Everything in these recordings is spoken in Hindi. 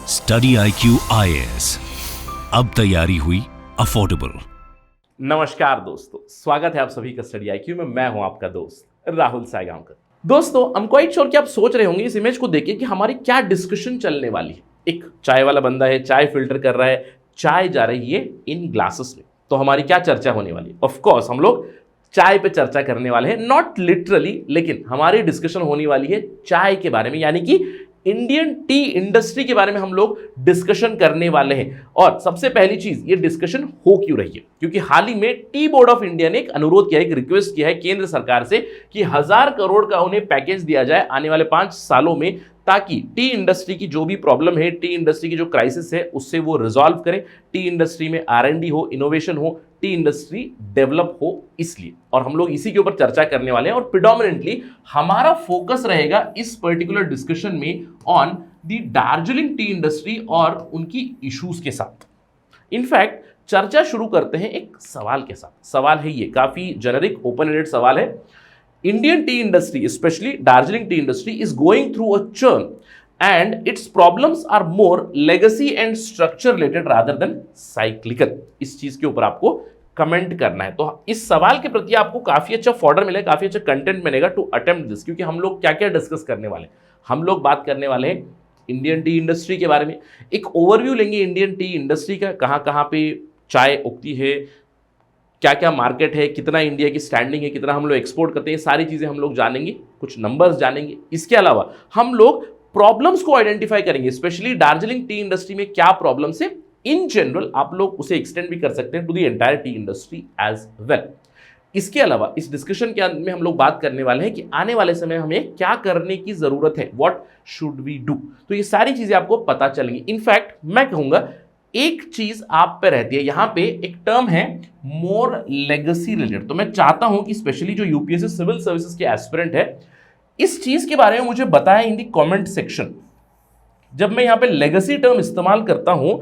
स्टडी IQ IAS, अब तैयारी हुई अफोर्डेबल। नमस्कार दोस्तों, स्वागत है आप सभी का स्टडी IQ में। मैं हूं आपका दोस्त राहुल सायगांवकर। दोस्तों, आई एम क्वाइट श्योर कि आप सोच रहे होंगे इस इमेज को देखिए कि हमारी क्या डिस्कशन चलने वाली है। एक चाय वाला बंदा है, चाय फिल्टर कर रहा है, चाय जा रही है इन ग्लासेस में। तो हमारी क्या चर्चा होने वाली है? ऑफ कोर्स हम लोग चाय पे चर्चा करने वाले हैं, नॉट लिटरली, लेकिन हमारी डिस्कशन होने वाली है चाय के बारे में, यानी कि इंडियन टी इंडस्ट्री के बारे में हम लोग डिस्कशन करने वाले हैं। और सबसे पहली चीज, ये डिस्कशन हो क्यों रही है? क्योंकि हाल ही में टी बोर्ड ऑफ इंडिया ने एक अनुरोध किया है, एक रिक्वेस्ट किया है केंद्र सरकार से कि 1000 करोड़ का उन्हें पैकेज दिया जाए आने वाले 5 सालों में, ताकि टी इंडस्ट्री की जो भी प्रॉब्लम है, टी इंडस्ट्री की जो क्राइसिस है, उससे वो रिजॉल्व करें। टी इंडस्ट्री में R&D हो, इनोवेशन हो, टी इंडस्ट्री डेवलप हो, इसलिए। और हम लोग इसी के ऊपर चर्चा करने वाले हैं और प्रिडोमिनेंटली हमारा फोकस रहेगा इस पर्टिकुलर डिस्कशन में on the Darjeeling T industry और उनकी इश्यूज के साथ। इनफैक्ट चर्चा शुरू करते हैं एक सवाल के साथ। सवाल है ये, काफी जेनरिक ओपन एंडेड सवाल है। Indian tea industry, especially Darjeeling tea industry, is going through a churn and its problems are more legacy and structure related rather than cyclical। इस चीज के ऊपर आपको कमेंट करना है। तो इस सवाल के प्रति आपको काफी अच्छा फॉर्डर मिलेगा, काफी अच्छा कंटेंट मिलेगा टू अटेम्प्ट दिस। क्योंकि हम लोग क्या क्या डिस्कस करने वाले हैं, हम लोग बात करने वाले हैं इंडियन टी इंडस्ट्री के बारे में। एक ओवरव्यू लेंगे इंडियन टी इंडस्ट्री का, कहाँ कहाँ पे चाय उगती है, क्या क्या मार्केट है, कितना इंडिया की स्टैंडिंग है, कितना हम लोग एक्सपोर्ट करते हैं, सारी चीज़ें हम लोग जानेंगे, कुछ नंबर्स जानेंगे। इसके अलावा हम लोग प्रॉब्लम्स को आइडेंटिफाई करेंगे, स्पेशली दार्जिलिंग टी इंडस्ट्री में क्या प्रॉब्लम्स है। इन जनरल आप लोग उसे एक्सटेंड भी कर सकते हैं to the entire tea industry as well. इसके अलावा इस डिस्कशन के अंत में हम लोग बात करने वाले हैं कि आने वाले समय हमें क्या करने की जरूरत है, व्हाट शुड वी डू। तो ये सारी चीज़ें आपको पता चलेंगी। इनफैक्ट मैं कहूँगा एक चीज आप पे रहती है, यहां पे एक टर्म है मोर लेगेसी रिलेटेड। तो मैं चाहता हूं कि स्पेशली जो यूपीएससी सिविल सर्विसेज के एस्पिरेंट है, इस चीज के बारे में मुझे बताएं इन द कमेंट सेक्शन। जब मैं यहां पे लेगेसी टर्म इस्तेमाल करता हूं,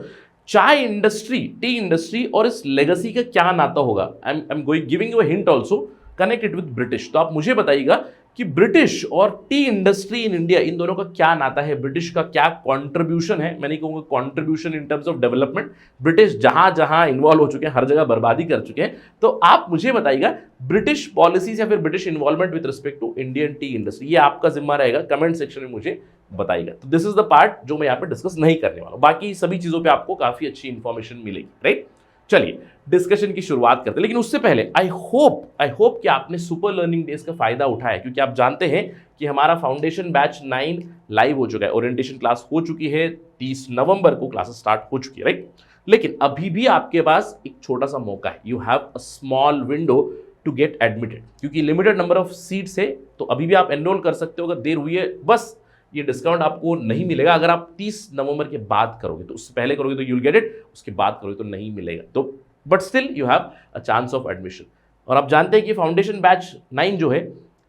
चाय इंडस्ट्री, टी इंडस्ट्री और इस लेगेसी का क्या नाता होगा? I am going giving you a hint also, connected with British. तो आप मुझे बताइएगा कि ब्रिटिश और टी इंडस्ट्री इन इंडिया, इन दोनों का क्या नाता है, ब्रिटिश का क्या कंट्रीब्यूशन है। मैं नहीं कहूंगा contribution in terms of development, British जहां जहां इन्वॉल्व हो चुके हैं, हर जगह बर्बादी कर चुके हैं। तो आप मुझे बताइएगा ब्रिटिश पॉलिसीज या फिर British involvement with respect to Indian tea industry, ये आपका जिम्मा रहेगा, कमेंट सेक्शन में मुझे बताइएगा। तो दिस इज द पार्ट जो मैं यहाँ पे डिस्कस नहीं करने वाला हूं, बाकी सभी चीजों पे आपको काफी अच्छी इंफॉर्मेशन मिलेगी, राइट। चलिए डिस्कशन की शुरुआत करते हैं, लेकिन उससे पहले आई होप कि आपने सुपर लर्निंग डेज का फायदा उठाया, क्योंकि आप जानते हैं कि हमारा फाउंडेशन बैच 9 लाइव हो चुका है, ओरिएंटेशन क्लास हो चुकी है, 30 नवंबर को क्लासेस स्टार्ट हो चुकी है, राइट। लेकिन अभी भी आपके पास एक छोटा सा मौका है, you have a small window to get admitted, क्योंकि लिमिटेड नंबर ऑफ सीट्स है। तो अभी भी आप एनरोल कर सकते हो, अगर देर हुई है बस ये डिस्काउंट आपको नहीं मिलेगा। अगर आप 30 नवंबर के बाद करोगे, तो उससे पहले करोगे तो यू विल गेट इट, उसके बाद करोगे तो नहीं मिलेगा। तो but still you have a chance of admission. और आप जानते हैं कि फाउंडेशन बैच 9 जो है,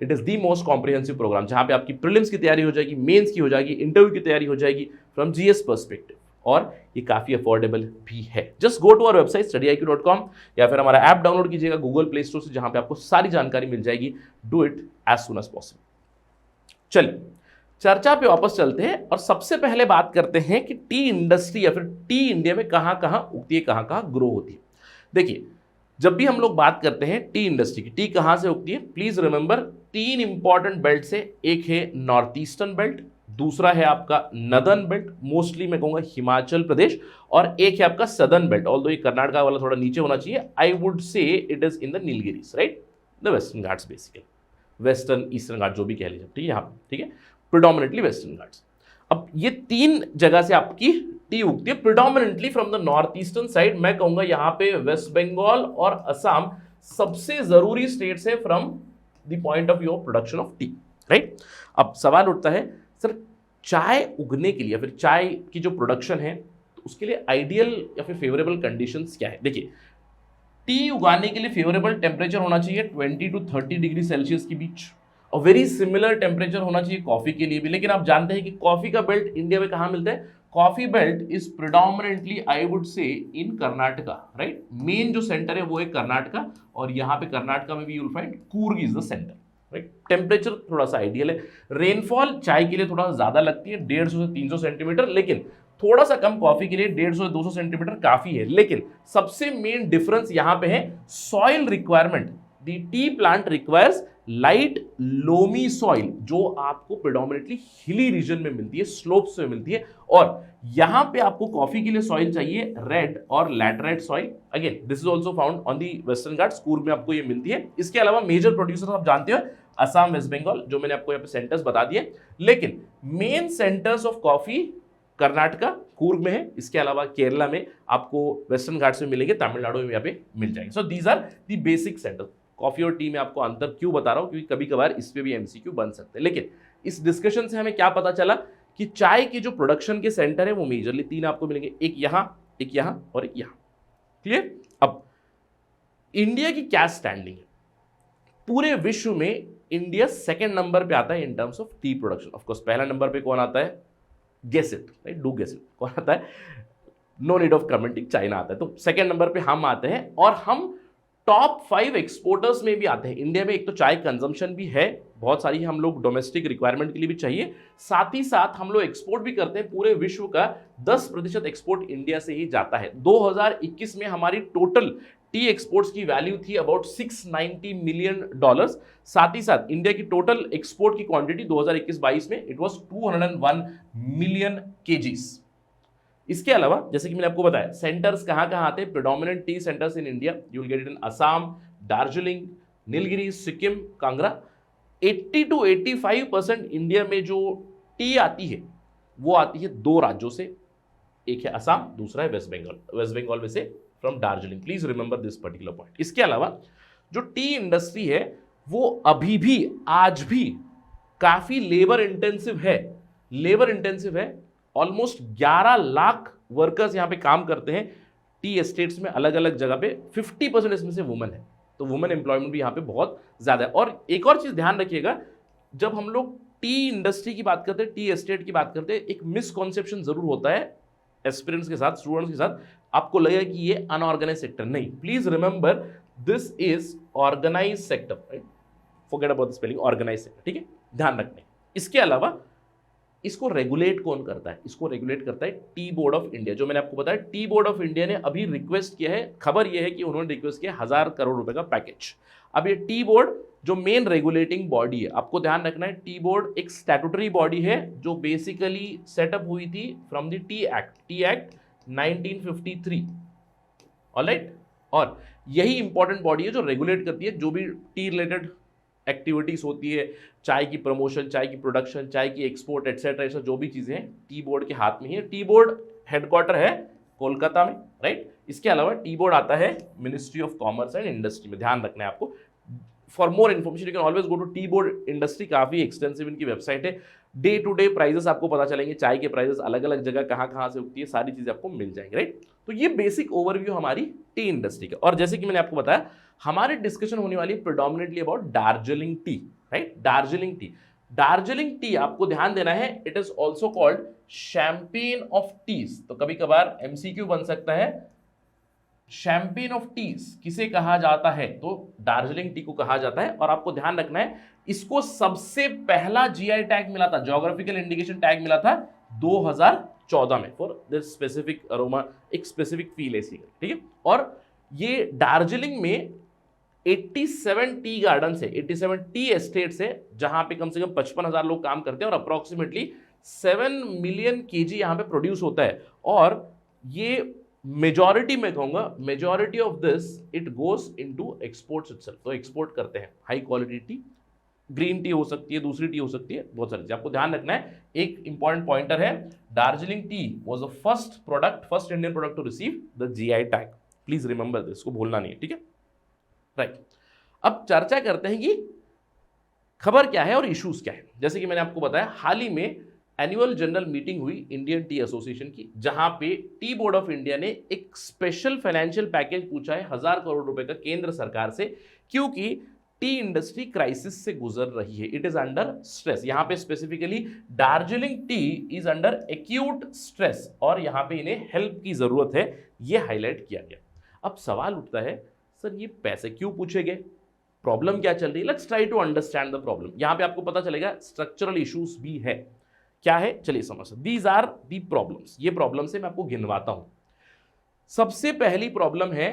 it is the most comprehensive programme, जहां पे आपकी प्रीलिम्स की तैयारी हो जाएगी, मेंस की हो जाएगी, इंटरव्यू की तैयारी हो जाएगी फ्रॉम जीएस पर्सपेक्टिव, और ये काफी अफोर्डेबल भी है। Just go to our website studiiq.com या फिर हमारा ऐप डाउनलोड कीजिएगा गूगल प्ले स्टोर से, जहां पे आपको सारी जानकारी मिल जाएगी। Do it as soon as possible. चलिए चर्चा पे वापस चलते हैं और सबसे पहले बात करते हैं कि टी इंडस्ट्री या फिर टी इंडिया में कहां कहां उगती है, कहां कहां ग्रो होती है। देखिए, जब भी हम लोग बात करते हैं टी इंडस्ट्री की, टी कहां से उगती है, प्लीज रिमेंबर 3 इंपॉर्टेंट बेल्ट से। एक है नॉर्थ ईस्टर्न बेल्ट, दूसरा है आपका नदर्न बेल्ट, मोस्टली मैं कहूंगा हिमाचल प्रदेश, और एक है आपका सदर्न बेल्ट। ऑल्दो ये कर्नाटका वाला थोड़ा नीचे होना चाहिए, I would say it is in the Nilgiris, right, the Western Ghats, basically western eastern Ghat जो भी कह लीजिए, ठीक है, यहाँ ठीक है, प्रिडोमिनेंटली वेस्टर्न घाट्स। अब ये 3 जगह से आपकी टी उगती है, predominantly from the north eastern side. मैं कहूंगा यहाँ पे वेस्ट बंगाल और असम सबसे जरूरी स्टेट्स है from the point of view of production of T, right. अब सवाल उठता है, सर चाय उगने के लिए या फिर चाय की जो प्रोडक्शन है, तो उसके लिए आइडियल या फिर फेवरेबल कंडीशंस क्या है? देखिए, टी उगाने के लिए फेवरेबल टेम्परेचर होना चाहिए 20 to 30 डिग्री सेल्सियस के बीच, और वेरी सिमिलर टेम्परेचर होना चाहिए कॉफी के लिए भी। लेकिन आप जानते हैं कि कॉफी का बेल्ट इंडिया में कहां मिलता है? Coffee belt is predominantly I would से इन कर्नाटका, राइट। मेन जो सेंटर है वो है कर्नाटका, और यहाँ पे कर्नाटका में भी you will find Coorg is the centre, right. Temperature थोड़ा सा आइडियल है। रेनफॉल चाय के लिए थोड़ा ज़्यादा लगती है, 150 से 300 सेंटीमीटर, लेकिन थोड़ा सा कम कॉफी के लिए 150 से 200 सेंटीमीटर काफी है, लेकिन सबसे मेन डिफरेंस यहां पे है soil requirement. The T plant requires light loamy soil, जो आपको प्रेडोमिनेटली हिली रीजन में मिलती है, स्लोप्स में मिलती है, और यहां पे आपको कॉफी के लिए सॉइल चाहिए रेड और laterite soil. Again this is also found on the western Ghats, Coorg में आपको ये मिलती है। इसके अलावा मेजर प्रोड्यूसर आप जानते हो असम, वेस्ट बंगाल, जो मैंने आपको यहाँ पे सेंटर्स बता दिए, लेकिन main centres of coffee Karnataka Coorg में है। इसके अलावा केरला में आपको वेस्टर्न घाट्स में मिलेंगे, तमिलनाडु में यहाँ पे मिल जाएंगे। So these are the basic centres. Coffee और टी में आपको अंतर क्यों बता रहा हूं, क्योंकि कभी कभार इस पे भी एमसीक्यू बन सकते हैं। लेकिन इस डिस्कशन से हमें क्या पता चला कि चाय की जो प्रोडक्शन के सेंटर है वो मेजरली 3 आपको मिलेंगे, एक यहां और एक यहां। क्लियर? अब इंडिया की क्या स्टैंडिंग है? पूरे विश्व में इंडिया सेकंड नंबर पे आता है in terms of tea production. Of course पहला नंबर पे कौन आता है? Guess it, right? Do guess it, कौन आता है? No need of commenting, China आता है। तो सेकंड नंबर पे हम आते हैं, और हम टॉप 5 एक्सपोर्टर्स में भी आते हैं। इंडिया में एक तो चाय कंजम्पशन भी है बहुत सारी, हम लोग डोमेस्टिक रिक्वायरमेंट के लिए भी चाहिए, साथ ही साथ हम लोग एक्सपोर्ट भी करते हैं। पूरे विश्व का 10% एक्सपोर्ट इंडिया से ही जाता है। 2021 में हमारी टोटल टी एक्सपोर्ट्स की वैल्यू थी अबाउट $690 मिलियन। साथ ही साथ इंडिया की टोटल एक्सपोर्ट की क्वांटिटी 2021-22 में इट वाज 201 मिलियन केजीज। इसके अलावा जैसे कि मैंने आपको बताया सेंटर्स कहां कहां आते हैं, predominant T centres in India, you will get it in Assam, Darjeeling, Nilgiri, Sikkim, Kangra. 80 to 85% India में जो टी आती है वो आती है 2 राज्यों से, एक है असम, दूसरा है वेस्ट बंगाल। वेस्ट बंगाल में से from Darjeeling, please remember this particular point. इसके अलावा जो टी इंडस्ट्री है वो अभी भी आज भी काफी लेबर इंटेंसिव है। ऑलमोस्ट 11 लाख वर्कर्स यहां पे काम करते हैं टी एस्टेट्स में, अलग अलग जगह पे। 50% इसमें से वुमेन है, तो वुमेन एम्प्लॉयमेंट भी यहां पे बहुत ज्यादा है। और एक और चीज ध्यान रखिएगा, जब हम लोग टी इंडस्ट्री की बात करते हैं, टी एस्टेट की बात करते हैं, एक मिसकॉन्सेप्शन जरूर होता है एस्पिरेंट्स के साथ, स्टूडेंट्स के साथ। आपको लगेगा कि ये अनऑर्गेनाइज सेक्टर, नहीं, please remember this is organise sector, right? Forget about the spelling, organise sector, ठीक है, ध्यान रखना है। इसके अलावा इसको रेगुलेट कौन करता है? इसको रेगुलेट करता है टी बोर्ड ऑफ इंडिया। जो मैंने आपको बताया, टी बोर्ड ऑफ इंडिया ने अभी रिक्वेस्ट किया है, खबर यह है कि उन्होंने रिक्वेस्ट किया 1000 करोड़ रुपए का पैकेज। अब ये टी बोर्ड जो मेन रेगुलेटिंग बॉडी है, आपको ध्यान रखना है, टी बोर्ड एक स्टैट्यूटरी बॉडी है जो बेसिकली सेटअप हुई थी from the T act 1953, alright? और यही इंपॉर्टेंट बॉडी है जो रेगुलेट करती है जो भी टी रिलेटेड एक्टिविटीज होती है, चाय की प्रमोशन, चाय की प्रोडक्शन, चाय की एक्सपोर्ट एटसेट्रा, ऐसा जो भी चीजें हैं टी बोर्ड के हाथ में ही है। टी बोर्ड हेडक्वार्टर है कोलकाता में, राइट? इसके अलावा टी बोर्ड आता है ministry of commerce and industry में, ध्यान रखना है आपको। For more information you can always go to tea board industry, काफी एक्सटेंसिव इनकी वेबसाइट है। डे टू डे प्राइजेस आपको पता चलेंगे, चाय के प्राइजेस अलग अलग जगह कहाँ कहाँ से उगती है, सारी चीजें आपको मिल जाएंगी, राइट? तो ये बेसिक ओवरव्यू हमारी टी इंडस्ट्री का। और जैसे कि मैंने आपको बताया, हमारी डिस्कशन होने वाली predominantly about Darjeeling tea, right? Darjeeling tea आपको ध्यान देना है, it is also called champagne of teas. तो कभी कभार एमसीक्यू बन सकता है, शैंपेन ऑफ टीज किसे कहा जाता है? तो दार्जिलिंग टी को कहा जाता है। और आपको ध्यान रखना है, इसको सबसे पहला जीआई टैग मिला था, ज्योग्राफिकल इंडिकेशन टैग मिला था 2014 में, फॉर दिस स्पेसिफिक अरोमा, एक स्पेसिफिक फील ऐसी, ठीक है? और ये दार्जिलिंग में 87 टी गार्डन से, 87 टी एस्टेट से, जहां पे कम से कम 55,000 लोग काम करते हैं, और अप्रोक्सीमेटली 7 मिलियन केजी यहां पे प्रोड्यूस होता है। और ये मेजॉरिटी में कहूंगा, majority of this it goes into exports itself. तो एक्सपोर्ट करते हैं high quality T, green tea हो सकती है, दूसरी टी हो सकती है, बहुत सारी चीजें आपको ध्यान रखना है। एक इंपॉर्टेंट पॉइंटर है, Darjeeling tea was the first Indian product to receive the GI tag. Please remember this, को भूलना नहीं है, ठीक है, राइट? अब चर्चा करते हैं कि खबर क्या है और इश्यूज क्या है। जैसे कि मैंने आपको बताया, हाल ही में एनुअल जनरल मीटिंग हुई इंडियन टी एसोसिएशन की, जहां पे टी बोर्ड ऑफ इंडिया ने एक स्पेशल फाइनेंशियल पैकेज पूछा है 1000 करोड़ रुपए का केंद्र सरकार से, क्योंकि टी इंडस्ट्री क्राइसिस से गुजर रही है, इट इज अंडर स्ट्रेस। यहां पे specifically Darjeeling T is under acute stress, और यहां पे इन्हें हेल्प की जरूरत है, यह हाईलाइट किया गया। अब सवाल उठता है, सर ये पैसे क्यों पूछे गए, प्रॉब्लम क्या चल रही है? Let's try to understand the problem. यहां पे आपको पता चलेगा स्ट्रक्चरल इश्यूज भी है। क्या है चलिए समझते। दीज आर दी प्रॉब्लम्स, ये प्रॉब्लम से मैं आपको गिनवाता हूं। सबसे पहली प्रॉब्लम है,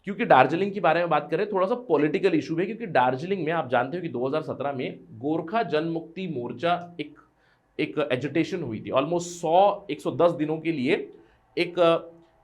क्योंकि दार्जिलिंग के बारे में बात करें, थोड़ा सा पॉलिटिकल इशू है, क्योंकि दार्जिलिंग में आप जानते हो कि 2017 में गोरखा जनमुक्ति मोर्चा एक एजिटेशन हुई थी। ऑलमोस्ट 110 दिनों के लिए एक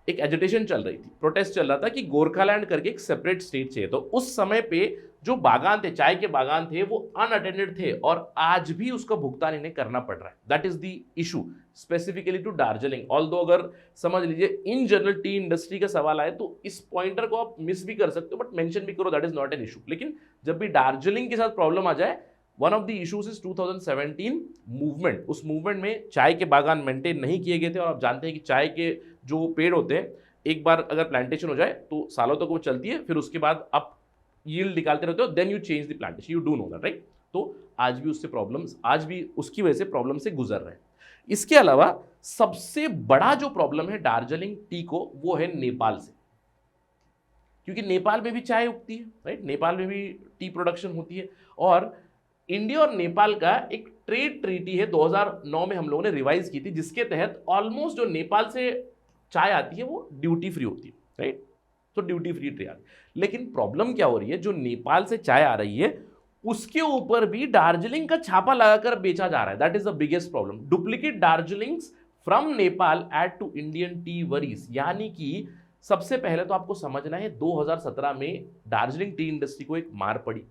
एजिटेशन चल रही थी, प्रोटेस्ट चल रहा था कि गोरखालैंड करके एक सेपरेट स्टेट चाहिए। तो उस समय पे जो बागान थे, चाय के बागान थे, वो अनअटेंडेड थे और आज भी उसका भुगतान इन्हें करना पड़ रहा है। That is the issue specifically to Darjeeling. Although अगर समझ लीजिए इन जनरल टी इंडस्ट्री का सवाल आए तो इस पॉइंटर को आप मिस भी कर सकते हो, बट मेंशन भी करो, that is not an issue. लेकिन जब भी दार्जिलिंग के साथ प्रॉब्लम आ जाए, one of the issues is 2017 movement. उस मूवमेंट में चाय के बागान मेंटेन नहीं किए गए थे और आप जानते हैं कि चाय के जो पेड़ होते हैं, एक बार अगर प्लांटेशन हो जाए तो सालों तक वो चलती है, फिर उसके बाद आप यील्ड निकालते रहते हो, then you change the plantation, you do know that, right. तो आज भी उससे प्रॉब्लम्स, आज भी उसकी वजह से प्रॉब्लम से गुजर रहे हैं। इसके अलावा सबसे बड़ा जो प्रॉब्लम है दार्जिलिंग टी को, वो है नेपाल से, क्योंकि नेपाल में भी चाय उगती है, राइट, नेपाल में भी टी प्रोडक्शन होती है। और इंडिया और नेपाल का एक ट्रेड ट्रीटी है, 2009 में हम लोगों ने रिवाइज की थी, जिसके तहत ऑलमोस्ट जो नेपाल से चाय आती है वो ड्यूटी फ्री होती है, राइट। तो ड्यूटी फ्री ट्रेड। लेकिन प्रॉब्लम क्या हो रही है, जो नेपाल से चाय आ रही है उसके ऊपर भी दार्जिलिंग का छापा लगाकर बेचा जा रहा है। That is the biggest problem. Duplicate Darjeelings from Nepal add to Indian tea worries. यानी कि सबसे पहले तो आपको समझना है 2017 में दार्जिलिंग टी इंडस्ट्री को एक मार पड़ी।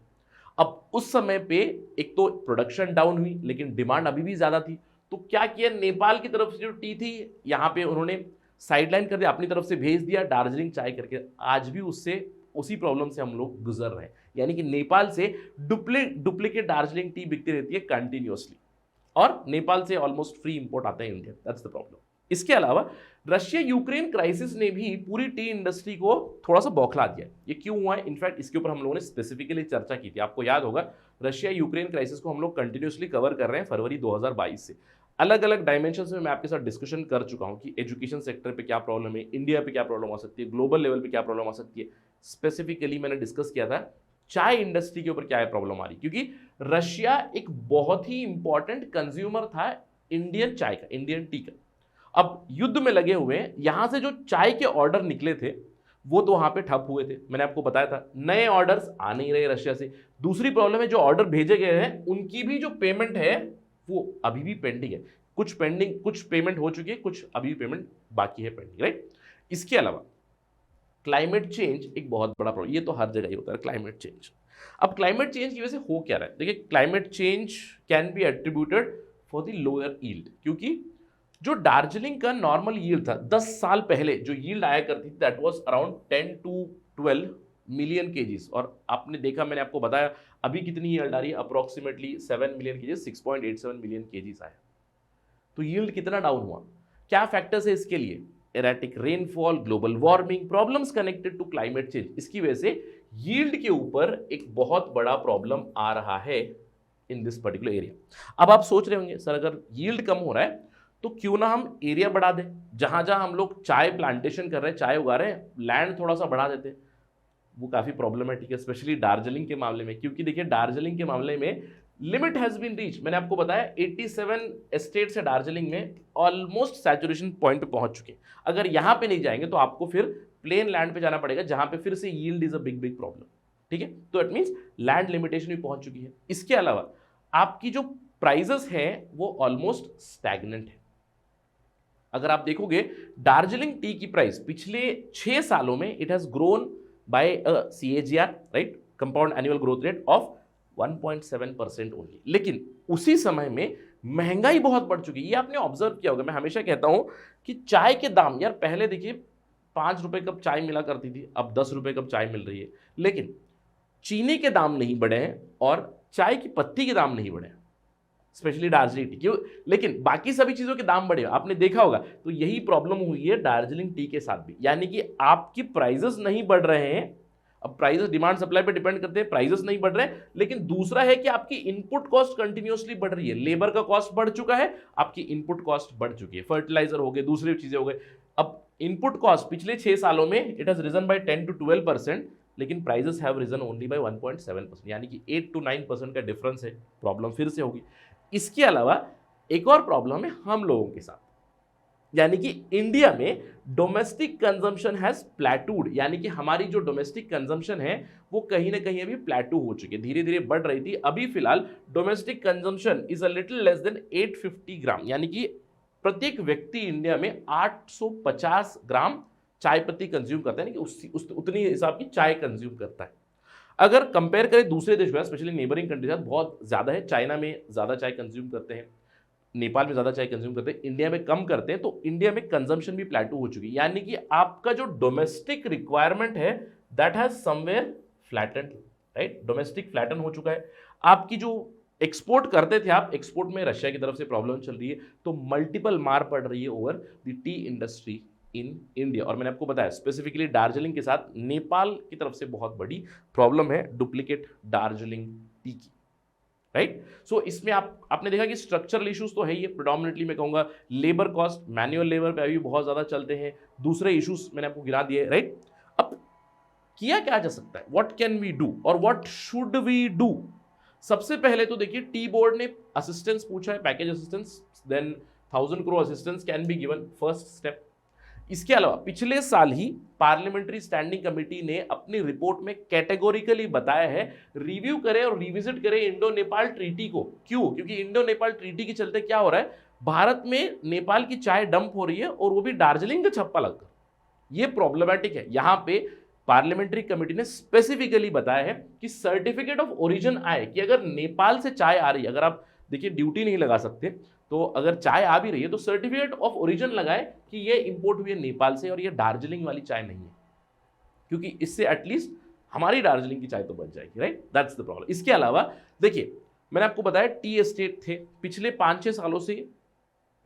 अब उस समय पे एक तो प्रोडक्शन डाउन हुई, लेकिन डिमांड अभी भी ज्यादा थी। तो क्या किया, नेपाल की तरफ से जो टी थी यहां पे उन्होंने साइडलाइन कर दिया, अपनी तरफ से भेज दिया दार्जिलिंग चाय करके। आज भी उसी प्रॉब्लम से हम लोग गुजर रहे हैं। यानी कि नेपाल से डुप्लीकेट दार्जिलिंग टी बिकती रहती है कंटिन्यूअसली, और नेपाल से ऑलमोस्ट फ्री इंपोर्ट आता है इंडिया। That's the problem. इसके अलावा रशिया यूक्रेन क्राइसिस ने भी पूरी टी इंडस्ट्री को थोड़ा सा बौखला दिया। ये क्यों हुआ है, इनफैक्ट इसके ऊपर हम लोगों ने स्पेसिफिकली चर्चा की थी। आपको याद होगा, रशिया यूक्रेन क्राइसिस को हम लोग कंटिन्यूअसली कवर कर रहे हैं फरवरी 2022 से। अलग अलग डायमेंशंस में मैं आपके साथ डिस्कशन कर चुका हूं कि एजुकेशन सेक्टर पे क्या प्रॉब्लम है, इंडिया पे क्या प्रॉब्लम आ सकती है, ग्लोबल लेवल पे क्या प्रॉब्लम आ सकती है। स्पेसिफिकली मैंने डिस्कस किया था चाय इंडस्ट्री के ऊपर क्या है प्रॉब्लम आ रही, क्योंकि रशिया एक बहुत ही इंपॉर्टेंट कंज्यूमर था इंडियन चाय का, इंडियन टी का। अब युद्ध में लगे हुए हैं, यहां से जो चाय के ऑर्डर निकले थे वो तो वहां पे ठप हुए थे। मैंने आपको बताया था नए ऑर्डर्स आ नहीं रहे रशिया से। दूसरी प्रॉब्लम है, जो ऑर्डर भेजे गए हैं उनकी भी जो पेमेंट है वो अभी भी पेंडिंग है। कुछ पेमेंट हो चुकी है, कुछ अभी पेमेंट बाकी है पेंडिंग, राइट। इसके अलावा क्लाइमेट चेंज एक बहुत बड़ा प्रॉब्लम, ये तो हर जगह ही होता है क्लाइमेट चेंज। अब क्लाइमेट चेंज की वजह से हो क्या रहा है, देखिए climate change can be attributed for the lower yield, क्योंकि जो दार्जिलिंग का नॉर्मल यील्ड था 10 साल पहले, जो यील्ड आया करती थी that was around 10 to 12 million KGs, और आपने देखा, मैंने आपको बताया अभी कितनी यील्ड आ रही है, approximately 7 million KGs, 6.87 million KGs आया। तो यील्ड कितना डाउन हुआ, क्या फैक्टर्स है इसके लिए, erratic rainfall, global warming, problems connected to climate change. इसकी वजह से यील्ड के ऊपर एक बहुत बड़ा प्रॉब्लम आ रहा है इन दिस पर्टिकुलर एरिया। अब आप सोच रहे होंगे सर अगर यील्ड कम हो रहा है तो क्यों ना हम एरिया बढ़ा दें, जहां जहां हम लोग चाय प्लांटेशन कर रहे हैं, चाय उगा रहे हैं, लैंड थोड़ा सा बढ़ा देते हैं। वो काफी प्रॉब्लमेटिक है, स्पेशली दार्जिलिंग के मामले में, क्योंकि देखिए दार्जिलिंग के मामले में लिमिट हैज बीन रीच। मैंने आपको बताया 87 एस्टेट्स है दार्जिलिंग में, ऑलमोस्ट सैचुरेशन पॉइंट पे पहुंच चुके हैं। अगर यहां पे नहीं जाएंगे तो आपको फिर प्लेन लैंड पे जाना पड़ेगा, जहां पे फिर से yield is a big problem, ठीक है। तो इट मींस लैंड लिमिटेशन भी पहुंच चुकी है। इसके अलावा आपकी जो प्राइजेस है वो ऑलमोस्ट स्टैग्नेंट है। अगर आप देखोगे दार्जिलिंग टी की प्राइस पिछले 6 सालों में it has grown by CAGR, right, compound annual growth rate of 1.7% only. लेकिन उसी समय में महंगाई बहुत बढ़ चुकी है। ये आपने ऑब्जर्व किया होगा, मैं हमेशा कहता हूं कि चाय के दाम, यार पहले देखिए 5 रुपए कप चाय मिला करती थी, अब 10 रुपए कप चाय मिल रही है। लेकिन चीनी के दाम नहीं बढ़े हैं और चाय की पत्ती के दाम नहीं बढ़े हैं, स्पेशली दार्जिलिंग टी क्यों, लेकिन बाकी सभी चीजों के दाम बढ़े, आपने देखा होगा। तो यही प्रॉब्लम हुई है दार्जिलिंग टी के साथ भी, यानी कि आपकी प्राइजेस नहीं बढ़ रहे हैं। अब प्राइजेस डिमांड सप्लाई पे डिपेंड करते हैं, प्राइजेस नहीं बढ़ रहे हैं। लेकिन दूसरा है कि आपकी इनपुट कॉस्ट कंटिन्यूअसली बढ़ रही है, लेबर का कॉस्ट बढ़ चुका है, आपकी इनपुट कॉस्ट बढ़ चुकी है, फर्टिलाइजर हो गए, दूसरी चीजें हो गए। अब इनपुट कॉस्ट पिछले 6 सालों में it has risen by 10 to 12%, लेकिन prices have risen only by 1.7%, यानी कि 8 to 9% का डिफरेंस है। प्रॉब्लम फिर से होगी। इसके अलावा एक और प्रॉब्लम है हम लोगों के साथ, यानी कि इंडिया में डोमेस्टिक कंजम्पशन हैज प्लेटूड, यानी कि हमारी जो डोमेस्टिक कंजम्पशन है वो कहीं ना कहीं अभी प्लेटू हो चुकी है, धीरे धीरे बढ़ रही थी। अभी फिलहाल domestic consumption is a little less than 850 ग्राम, यानी कि प्रत्येक व्यक्ति इंडिया में 850 ग्राम चाय पत्ती कंज्यूम करता है, यानी कि उतनी हिसाब की चाय कंज्यूम करता है। अगर कंपेयर करें दूसरे देश में, स्पेशली नेबरिंग कंट्रीज, बहुत ज़्यादा है। चाइना में ज़्यादा चाय कंज्यूम करते हैं, नेपाल में ज़्यादा चाय कंज्यूम करते हैं, इंडिया में कम करते हैं। तो इंडिया में कंजम्पशन भी प्लेटू हो चुकी है, यानी कि आपका जो डोमेस्टिक रिक्वायरमेंट है that has somewhere flatten, right. Domestic flatten हो चुका है। आपकी जो एक्सपोर्ट करते थे आप, एक्सपोर्ट में रशिया की तरफ से प्रॉब्लम चल रही है, तो मल्टीपल मार पड़ रही है over the tea industry in India. और मैंने आपको बताया स्पेसिफिकली दार्जिलिंग के साथ नेपाल की तरफ से बहुत बड़ी प्रॉब्लम है डुप्लीकेट दार्जिलिंग टी की, राइट। सो इसमें आपने देखा कि स्ट्रक्चरल इश्यूज तो है ही, प्रेडोमिनेटली मैं कहूंगा लेबर कॉस्ट, मैनुअल लेबर पे अभी बहुत ज्यादा चलते हैं। दूसरे इश्यूज मैंने आपको गिरा दिए, राइट। अब किया क्या जा सकता है, व्हाट कैन वी डू और व्हाट शुड वी डू। सबसे पहले तो देखिए टी बोर्ड ने असिस्टेंस पूछा है, package assistance, then 1000 crore assistance can be given, first step. इसके अलावा पिछले साल ही पार्लियामेंट्री स्टैंडिंग कमेटी ने अपनी रिपोर्ट में कैटेगोरिकली बताया है रिव्यू करे और रिविजिट करे इंडो नेपाल ट्रीटी को। क्यों? क्योंकि इंडो नेपाल ट्रीटी के चलते क्या हो रहा है, भारत में नेपाल की चाय डंप हो रही है और वो भी दार्जिलिंग का छप्पा लगकर। ये प्रॉब्लमेटिक है। यहां पे पार्लियामेंट्री कमेटी ने स्पेसिफिकली बताया है कि सर्टिफिकेट ऑफ ओरिजिन आए, कि अगर नेपाल से चाय आ रही है, अगर आप देखिए ड्यूटी नहीं लगा सकते, तो अगर चाय आ भी रही है तो सर्टिफिकेट ऑफ ओरिजिन लगाए कि ये इंपोर्ट हुई है नेपाल से और ये दार्जिलिंग वाली चाय नहीं है, क्योंकि इससे एटलीस्ट हमारी दार्जिलिंग की चाय तो बच जाएगी, राइट। That's the problem. इसके अलावा देखिए मैंने आपको बताया टी एस्टेट थे, पिछले 5-6 सालों से,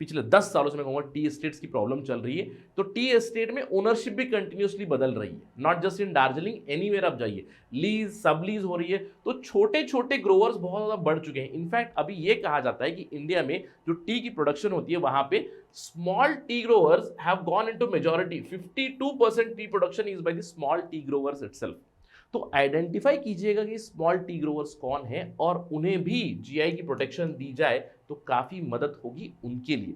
पिछले 10 सालों से मैं कहूँगा टी एस्टेट्स की प्रॉब्लम चल रही है। तो टी एस्टेट में ओनरशिप भी कंटिन्यूसली बदल रही है, not just in Darjeeling, anywhere आप जाइए, लीज सब लीज हो रही है। तो छोटे छोटे ग्रोवर्स बहुत ज़्यादा बढ़ चुके हैं। इनफैक्ट अभी ये कहा जाता है कि इंडिया में जो टी की प्रोडक्शन होती है वहाँ पे small tea growers have gone into majority, 52% T production is by the small tea growers itself. तो आइडेंटिफाई कीजिएगा कि स्मॉल टी ग्रोवर्स कौन है और उन्हें भी जीआई की प्रोटेक्शन दी जाए तो काफी मदद होगी उनके लिए,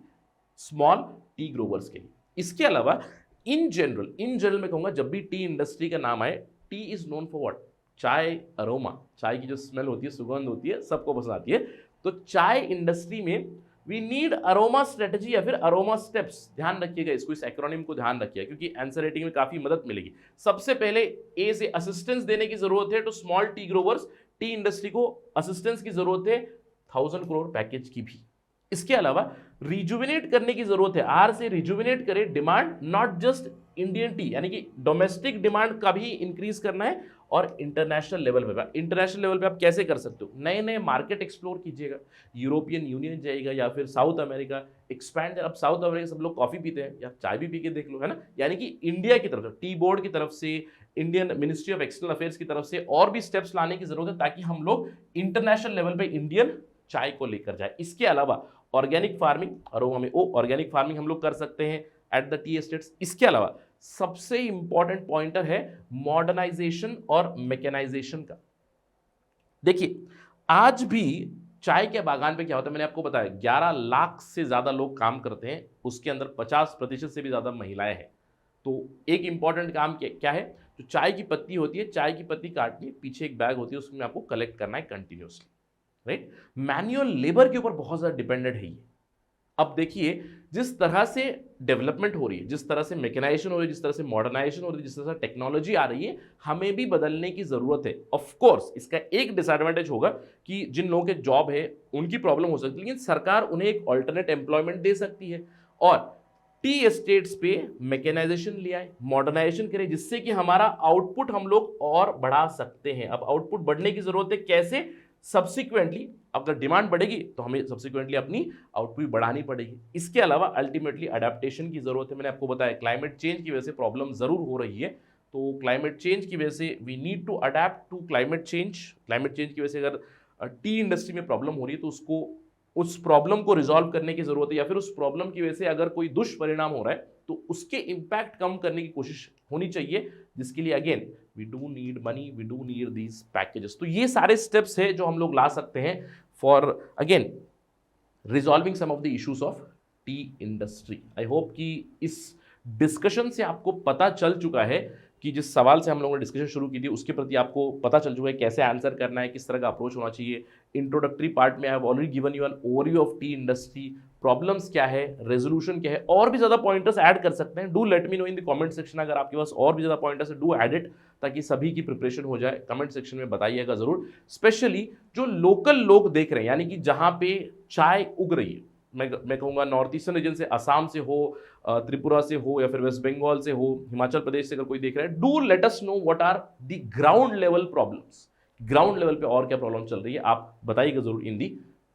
स्मॉल टी ग्रोवर्स के लिए। इसके अलावा इन जनरल मैं कहूंगा जब भी टी इंडस्ट्री का नाम आए, T is known for what, चाय अरोमा, चाय की जो स्मेल होती है, सुगंध होती है, सबको पसंद आती है। तो चाय इंडस्ट्री में वी नीड अरोमा स्ट्रेटजी या फिर अरोमा स्टेप्स। ध्यान रखिएगा इसको, इस एक्रोनिम को ध्यान रखिएगा, क्योंकि आंसर राइटिंग में काफी मदद मिलेगी। सबसे पहले ए से असिस्टेंस देने की जरूरत है to small tea growers, tea industry को असिस्टेंस की जरूरत है 1000 करोड़ पैकेज की भी। इसके अलावा रिजुविनेट करने की जरूरत है, आर से रिजुविनेट करे demand, not just Indian T, यानी कि डोमेस्टिक डिमांड का भी इंक्रीज करना है और इंटरनेशनल लेवल पे। इंटरनेशनल लेवल पे आप कैसे कर सकते हो, नए नए मार्केट एक्सप्लोर कीजिएगा, यूरोपियन यूनियन जाइएगा या फिर साउथ अमेरिका एक्सपैंड। अब साउथ अमेरिका सब लोग कॉफी पीते हैं या चाय भी पी के देख लो, है ना। यानी कि इंडिया की तरफ से, टी बोर्ड की तरफ से, Indian ministry of external affairs की तरफ से और भी स्टेप्स लाने की जरूरत है ताकि हम लोग इंटरनेशनल लेवल पे इंडियन चाय को लेकर जाए। इसके अलावा ऑर्गेनिक फार्मिंग, अरोमा में ओ ऑर्गेनिक फार्मिंग हम लोग कर सकते हैं एट द टी एस्टेट्स। इसके अलावा सबसे इंपॉर्टेंट पॉइंटर है मॉडर्नाइजेशन और मैकेनाइजेशन का। देखिए आज भी चाय के बागान पे क्या होता है, मैंने आपको बताया 11 लाख से ज्यादा लोग काम करते हैं, उसके अंदर 50% से भी ज्यादा महिलाएं हैं। तो एक इंपॉर्टेंट काम क्या है, जो चाय की पत्ती होती है, चाय की पत्ती काटनी है, पीछे एक बैग होती है, उसमें आपको कलेक्ट करना है कंटिन्यूसली, राइट। मैनुअल लेबर के ऊपर बहुत ज्यादा डिपेंडेंट है ये। अब देखिए जिस तरह से डेवलपमेंट हो रही है, जिस तरह से मैकेनाइजेशन हो रही है, जिस तरह से मॉडर्नाइजेशन हो रही है, जिस तरह से टेक्नोलॉजी आ रही है, हमें भी बदलने की जरूरत है। ऑफ कोर्स इसका एक डिसएडवांटेज होगा कि जिन लोगों के जॉब है उनकी प्रॉब्लम हो सकती है, लेकिन सरकार उन्हें एक ऑल्टरनेट एम्प्लॉयमेंट दे सकती है और टी एस्टेट्स पे मैकेनाइजेशन ले आए, मॉडर्नाइजेशन करें, जिससे कि हमारा आउटपुट हम लोग और बढ़ा सकते हैं। अब आउटपुट बढ़ने की जरूरत है, कैसे? सब्सिक्वेंटली अगर डिमांड बढ़ेगी तो हमें सब्सिक्वेंटली अपनी आउटपुट बढ़ानी पड़ेगी। इसके अलावा अल्टीमेटली अडेप्टेशन की जरूरत है। मैंने आपको बताया क्लाइमेट चेंज की वजह से प्रॉब्लम जरूर हो रही है, तो क्लाइमेट चेंज की वजह से we need to adapt to climate change. Climate change की वजह से अगर टी इंडस्ट्री में प्रॉब्लम हो रही है तो उसको, उस प्रॉब्लम को रिजॉल्व करने की जरूरत है, या फिर उस प्रॉब्लम की वजह से अगर कोई दुष्परिणाम हो रहा है तो उसके इंपैक्ट कम करने की कोशिश होनी चाहिए, जिसके लिए again we do need money, we do need these packages. तो ये सारे स्टेप्स है जो हम लोग ला सकते हैं for again resolving some of the issues of tea industry. I hope कि इस डिस्कशन से आपको पता चल चुका है कि जिस सवाल से हम लोगों ने डिस्कशन शुरू की थी उसके प्रति आपको पता चल चुका है कैसे आंसर करना है, किस तरह का अप्रोच होना चाहिए। इंट्रोडक्टरी पार्ट में I have already given you an overview of tea industry, problems क्या है, रेजोल्यूशन क्या है, और भी ज़्यादा पॉइंटर्स ऐड कर सकते हैं। Do let me know in the comment section अगर आपके पास और भी ज़्यादा पॉइंटर्स है, डू ऐड इट, ताकि सभी की प्रिपरेशन हो जाए। कमेंट सेक्शन में बताइएगा ज़रूर, स्पेशली जो लोकल लोग देख रहे हैं, यानी कि जहाँ पे चाय उग रही है, मैं कहूँगा नॉर्थ ईस्टर्न रीजन से, असम से हो, त्रिपुरा से हो, या फिर वेस्ट बंगाल से हो, हिमाचल प्रदेश से अगर कोई देख रहा है, do let us know what are the ground level problems. Ground level पे और क्या प्रॉब्लम चल रही है आप बताइएगा जरूर in the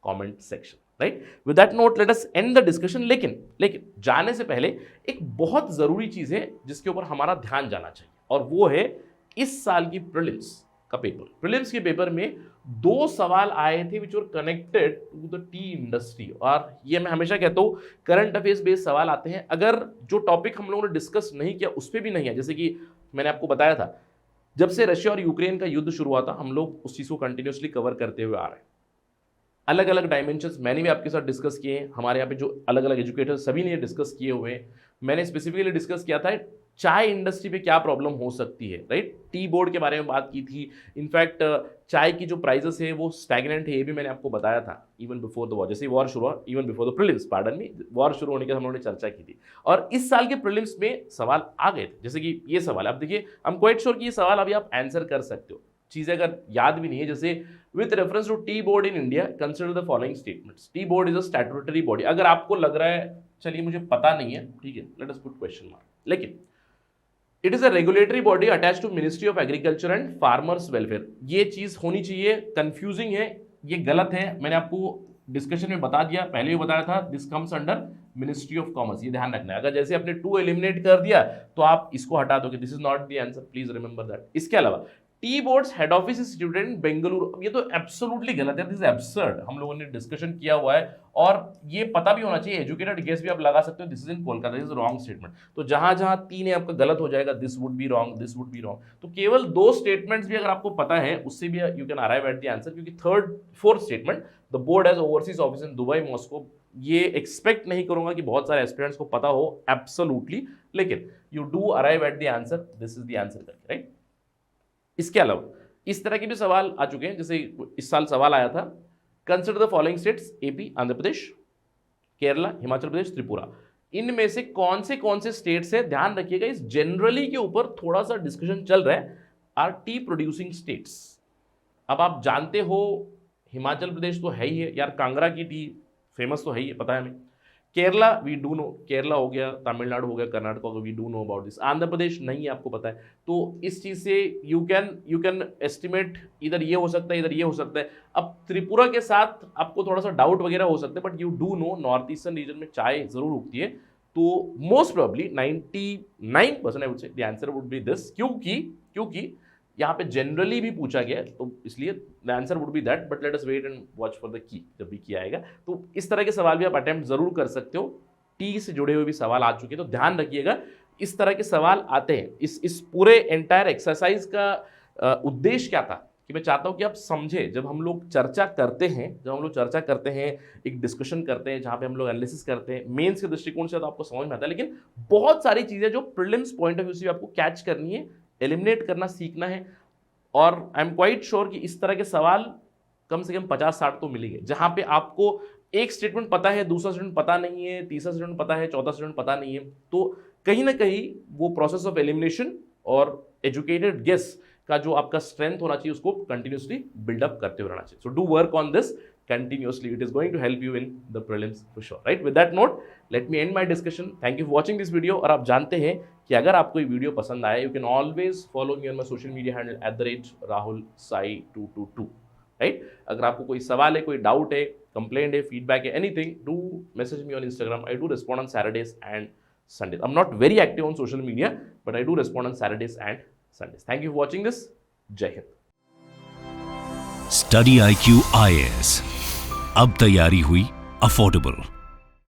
comment section, right. With that note let us end the discussion. लेकिन जाने से पहले एक बहुत जरूरी चीज है जिसके ऊपर हमारा ध्यान जाना चाहिए, और वो है इस साल की प्रीलिम्स का पेपर। प्रीलिम्स के पेपर में 2 सवाल आए थे which were connected to the tea industry, और ये मैं हमेशा कहता हूँ करंट अफेयर्स बेस्ड सवाल आते हैं। अगर जो टॉपिक हम लोगों ने डिस्कस नहीं किया उस पर भी नहीं है, जैसे कि मैंने आपको बताया था जब से रशिया और यूक्रेन का युद्ध शुरू हुआ था हम लोग उस चीज़ को कंटिन्यूसली कवर करते हुए आ रहे हैं। अलग अलग डायमेंशंस मैंने भी आपके साथ डिस्कस किए हैं, हमारे यहाँ पे जो अलग अलग एजुकेटर्स सभी ने डिस्कस किए हुए हैं। मैंने स्पेसिफिकली डिस्कस किया था चाय इंडस्ट्री पे क्या प्रॉब्लम हो सकती है, राइट। टी बोर्ड के बारे में बात की थी। इनफैक्ट चाय की जो प्राइसेस है वो स्टैग्नेंट है, ये भी मैंने आपको बताया था इवन बिफोर द वॉर। जैसे वॉर शुरू हुआ, even before the prelims, pardon me, war शुरू होने के हम लोगों ने चर्चा की थी, और इस साल के प्रीलिम्स में सवाल आ गए थे। जैसे कि ये सवाल, आप देखिए, आई एम क्वाइट श्योर कि ये सवाल अभी आप आंसर कर सकते हो। चीज़ें अगर याद भी नहीं है, जैसे with reference to tea board in India consider the following statements. Tea board is a statutory body. अगर आपको लग रहा है चलिए मुझे पता नहीं है, ठीक है, let us put question mark. लेकिन it is a regulatory body attach to ministry of agriculture and farmers welfare. ये चीज होनी चाहिए, कंफ्यूजिंग है, ये गलत है। मैंने आपको डिस्कशन में बता दिया, पहले भी बताया था, this comes under ministry of commerce. ये ध्यान रखना है, अगर जैसे आपने 2 एलिमिनेट कर दिया तो आप इसको हटा दोगे, this is not the answer, please remember that. इसके अलावा T boards head office is situated in Bengaluru, ये तो एब्सोल्युटली गलत है, दिस इज एब्सर्ड। हम लोगों ने डिस्कशन किया हुआ है और ये पता भी होना चाहिए, एजुकेटेड गेस भी आप लगा सकते हो, this is in Kolkata, this is wrong statement. तो जहां जहां 3 है आपका गलत हो जाएगा, this would be wrong, this would be wrong. तो केवल 2 स्टेटमेंट्स भी अगर आपको पता है उससे भी you can arrive at the answer, क्योंकि 3rd 4th statement the board has overseas office in Dubai, Moscow, ये एक्सपेक्ट नहीं करूंगा कि बहुत सारे एस्पिरेंट्स को पता हो एब्सोल्युटली, लेकिन you do arrive at the answer, this is the answer करके, राइट। इसके अलावा इस तरह के भी सवाल आ चुके हैं, जैसे इस साल सवाल आया था, consider the following states, AP, Andhra Pradesh, Kerala, Himachal Pradesh, Tripura. इनमें से कौन से स्टेट्स है, ध्यान रखिएगा, इस जनरली के ऊपर थोड़ा सा डिस्कशन चल रहा है, आर टी प्रोड्यूसिंग स्टेट्स। अब आप जानते हो हिमाचल प्रदेश तो है ही है यार, कांगड़ा की टी फेमस तो है ही है, पता है हमें। Kerala we do know, Kerala हो गया, तमिलनाडु हो गया, कर्नाटक हो गया, we do know about this. Andhra Pradesh नहीं है, आपको पता है। तो इस चीज़ से यू कैन एस्टिमेट, इधर ये हो सकता है, इधर ये हो सकता है। अब त्रिपुरा के साथ आपको थोड़ा सा डाउट वगैरह हो सकता है, but you do know north eastern region में चाय जरूर उगती है, तो most probably 99% I would say the answer would be this, क्योंकि यहाँ पे जनरली भी पूछा गया है, तो इसलिए the answer would be that, but let us wait and watch for the key, जब भी की आएगा। तो इस तरह के सवाल भी आप अटेम्प्ट जरूर कर सकते हो, टी से जुड़े हुए भी सवाल आ चुके हैं, तो ध्यान रखिएगा इस तरह के सवाल आते हैं। इस पूरे एंटायर एक्सरसाइज का उद्देश्य क्या था कि मैं चाहता हूँ कि आप समझे, जब हम लोग चर्चा करते हैं, एक डिस्कशन करते हैं जहाँ पे हम लोग एनालिसिस करते हैं, मेंस के दृष्टिकोण से तो आपको समझ में आता है, लेकिन बहुत सारी चीज़ें जो प्रीलिम्स पॉइंट ऑफ व्यू से आपको कैच करनी है, एलिमिनेट करना सीखना है। और आई एम क्वाइट श्योर कि इस तरह के सवाल कम से कम 50-60 तो मिलेंगे, जहां पे आपको एक स्टेटमेंट पता है, दूसरा स्टेटमेंट पता नहीं है, तीसरा स्टेटमेंट पता है, चौथा स्टेटमेंट पता नहीं है। तो कहीं ना कहीं वो प्रोसेस ऑफ एलिमिनेशन और एजुकेटेड गेस का जो आपका स्ट्रेंथ होना चाहिए उसको कंटिन्यूसली बिल्डअप करते हुए रहना चाहिए। So do work on this continuously, it is going to help you in the prelims for sure, right? With that note, let me end my discussion. Thank you for watching this video। और आप जानते हैं कि अगर आपको ये वीडियो पसंद आए, you can always follow me on my social media handle @RahulSai222, right? अगर आपको कोई सवाल है, कोई डाउट है, कंप्लेंट है, फीडबैक है, anything, do message me on Instagram. I do respond on Saturdays and Sundays. I'm not very active on social media, but I do respond on Saturdays and Sundays. Thank you for watching this. Jai Hind। Study IQ IAS, अब तैयारी हुई अफोर्डेबल।